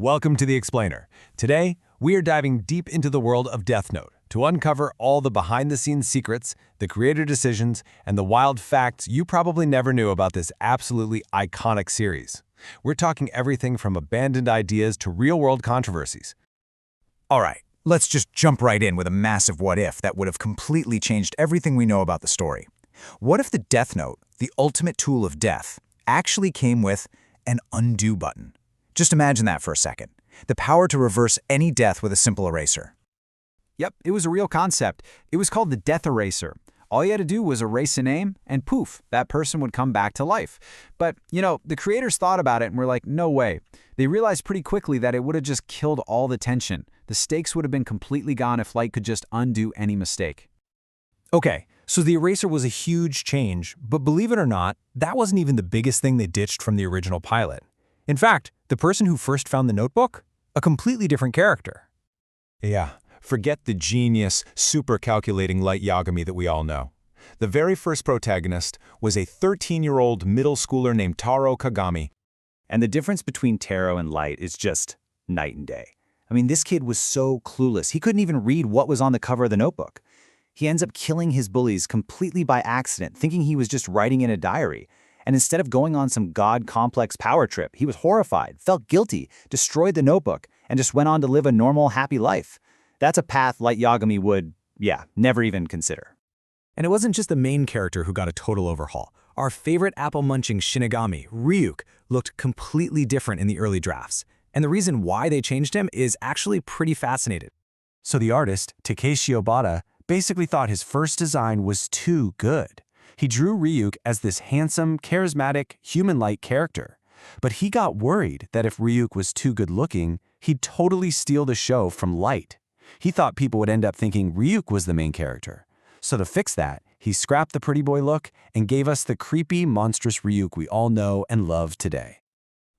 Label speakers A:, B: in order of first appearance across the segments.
A: Welcome to The Explainer. Today, we are diving deep into the world of Death Note to uncover all the behind-the-scenes secrets, the creator decisions, and the wild facts you probably never knew about this absolutely iconic series. We're talking everything from abandoned ideas to real-world controversies.
B: All right, let's just jump right in with a massive what-if that would have completely changed everything we know about the story. What if the Death Note, the ultimate tool of death, actually came with an undo button? Just imagine that for a second. The power to reverse any death with a simple eraser.
C: Yep, it was a real concept. It was called the Death Eraser. All you had to do was erase a name, and poof, that person would come back to life. But, the creators thought about it and were like, no way. They realized pretty quickly that it would have just killed all the tension. The stakes would have been completely gone if Light could just undo any mistake.
A: Okay, so the eraser was a huge change, but believe it or not, that wasn't even the biggest thing they ditched from the original pilot. In fact, the person who first found the notebook? A completely different character. Yeah, forget the genius, super calculating Light Yagami that we all know. The very first protagonist was a 13-year-old middle schooler named Taro Kagami.
D: And the difference between Taro and Light is just night and day. I mean, this kid was so clueless. He couldn't even read what was on the cover of the notebook. He ends up killing his bullies completely by accident, thinking he was just writing in a diary. And instead of going on some god-complex power trip, he was horrified, felt guilty, destroyed the notebook, and just went on to live a normal, happy life. That's a path Light Yagami would, never even consider.
A: And it wasn't just the main character who got a total overhaul. Our favorite apple-munching Shinigami, Ryuk, looked completely different in the early drafts. And the reason why they changed him is actually pretty fascinating. So the artist, Takeshi Obata, basically thought his first design was too good. He drew Ryuk as this handsome, charismatic, human-like character. But he got worried that if Ryuk was too good-looking, he'd totally steal the show from Light. He thought people would end up thinking Ryuk was the main character. So to fix that, he scrapped the pretty boy look and gave us the creepy, monstrous Ryuk we all know and love today.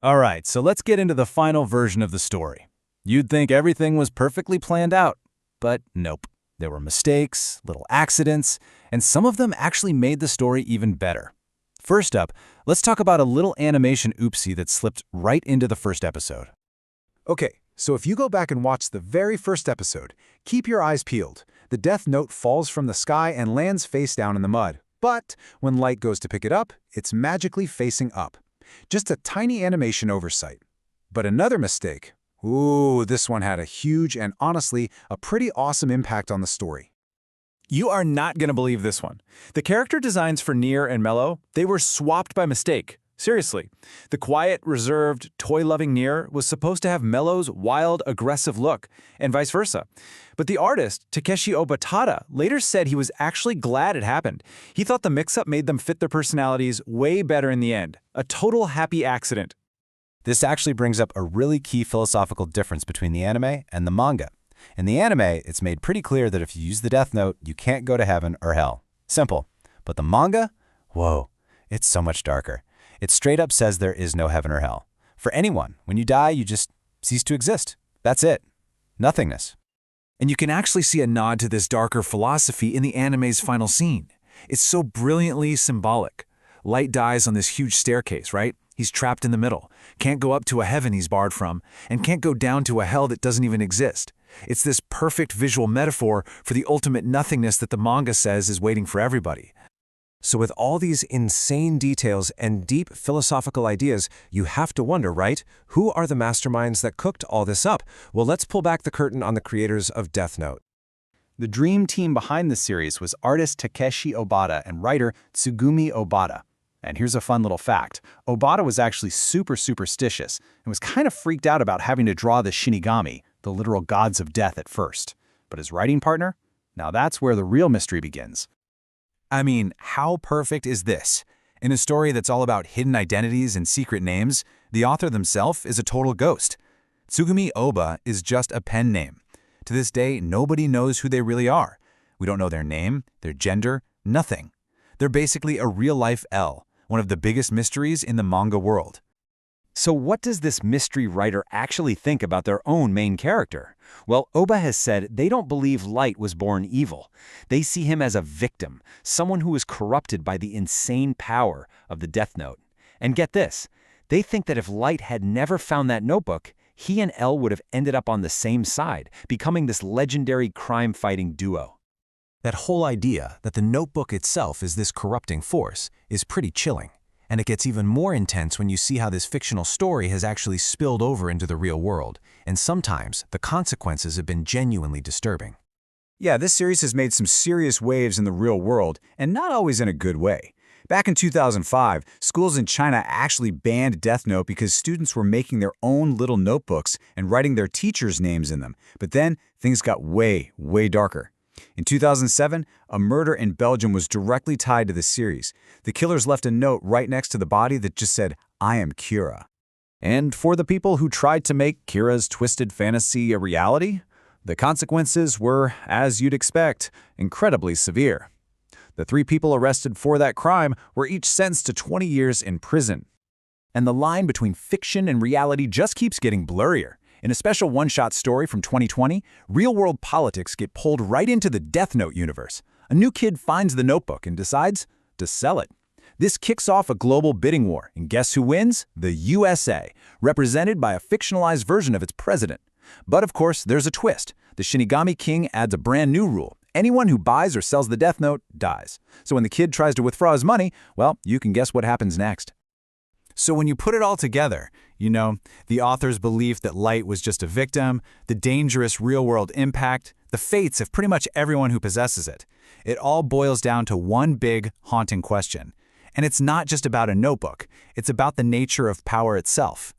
C: All right, so let's get into the final version of the story. You'd think everything was perfectly planned out, but nope. There were mistakes, little accidents, and some of them actually made the story even better. First up, let's talk about a little animation oopsie that slipped right into the first episode.
A: Okay, so if you go back and watch the very first episode, keep your eyes peeled. The Death Note falls from the sky and lands face down in the mud. But when Light goes to pick it up, it's magically facing up. Just a tiny animation oversight. But another mistake. Ooh, this one had a huge and honestly, a pretty awesome impact on the story.
C: You are not going to believe this one. The character designs for Nier and Mello, they were swapped by mistake. Seriously. The quiet, reserved, toy-loving Nier was supposed to have Mello's wild, aggressive look, and vice versa. But the artist, Takeshi Obata, later said he was actually glad it happened. He thought the mix-up made them fit their personalities way better in the end. A total happy accident.
E: This actually brings up a really key philosophical difference between the anime and the manga. In the anime, it's made pretty clear that if you use the Death Note, you can't go to heaven or hell. Simple. But the manga? Whoa, it's so much darker. It straight up says there is no heaven or hell. For anyone, when you die, you just cease to exist. That's it. Nothingness.
B: And you can actually see a nod to this darker philosophy in the anime's final scene. It's so brilliantly symbolic. Light dies on this huge staircase, right? He's trapped in the middle, can't go up to a heaven he's barred from, and can't go down to a hell that doesn't even exist. It's this perfect visual metaphor for the ultimate nothingness that the manga says is waiting for everybody.
A: So with all these insane details and deep philosophical ideas, you have to wonder, right? Who are the masterminds that cooked all this up? Well, let's pull back the curtain on the creators of Death Note.
C: The dream team behind the series was artist Takeshi Obata and writer Tsugumi Obata. And here's a fun little fact. Obata was actually super superstitious and was kind of freaked out about having to draw the Shinigami, the literal gods of death, at first. But his writing partner? Now that's where the real mystery begins.
B: I mean, how perfect is this? In a story that's all about hidden identities and secret names, the author themselves is a total ghost. Tsugumi Oba is just a pen name. To this day, nobody knows who they really are. We don't know their name, their gender, nothing. They're basically a real-life L, one of the biggest mysteries in the manga world.
C: So what does this mystery writer actually think about their own main character? Well, Oba has said they don't believe Light was born evil. They see him as a victim, someone who was corrupted by the insane power of the Death Note. And get this, they think that if Light had never found that notebook, he and L would have ended up on the same side, becoming this legendary crime-fighting duo.
A: That whole idea that the notebook itself is this corrupting force is pretty chilling. And it gets even more intense when you see how this fictional story has actually spilled over into the real world, and sometimes the consequences have been genuinely disturbing.
B: Yeah, this series has made some serious waves in the real world, and not always in a good way. Back in 2005, schools in China actually banned Death Note because students were making their own little notebooks and writing their teachers' names in them. But then, things got way, way darker. In 2007, a murder in Belgium was directly tied to the series. The killers left a note right next to the body that just said, "I am Kira."
C: And for the people who tried to make Kira's twisted fantasy a reality, the consequences were, as you'd expect, incredibly severe. The 3 people arrested for that crime were each sentenced to 20 years in prison. And the line between fiction and reality just keeps getting blurrier. In a special one-shot story from 2020, real-world politics get pulled right into the Death Note universe. A new kid finds the notebook and decides to sell it. This kicks off a global bidding war, and guess who wins? The USA, represented by a fictionalized version of its president. But of course, there's a twist. The Shinigami King adds a brand new rule. Anyone who buys or sells the Death Note dies. So when the kid tries to withdraw his money, well, you can guess what happens next.
B: So when you put it all together, the author's belief that Light was just a victim, the dangerous real-world impact, the fates of pretty much everyone who possesses it, it all boils down to one big, haunting question. And it's not just about a notebook. It's about the nature of power itself.